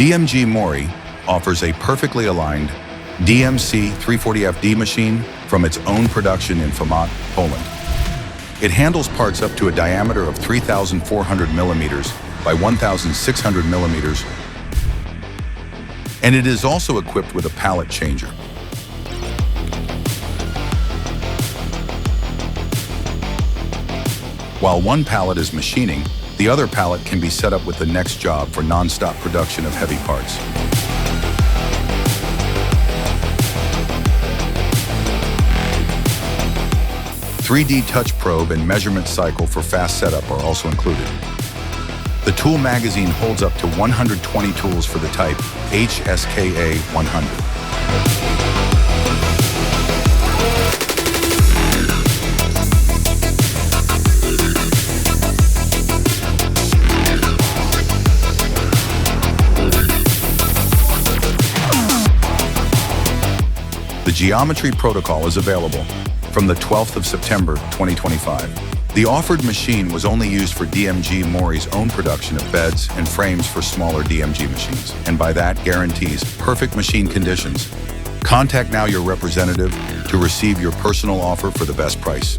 DMG Mori offers a perfectly aligned DMC 340FD machine from its own production in Famat, Poland. It handles parts up to a diameter of 3,400 millimeters by 1,600 millimeters, and it is also equipped with a pallet changer. While one pallet is machining, the other pallet can be set up with the next job for non-stop production of heavy parts. "3D touch probe and measurement cycle for fast setup are also included. The tool magazine holds up to 120 tools for the type HSKA 100. The geometry protocol is available from the 12th of September 2025. The offered machine was only used for DMG Mori's own production of beds and frames for smaller DMG machines, and by that guarantees perfect machine conditions. Contact now your representative to receive your personal offer for the best price.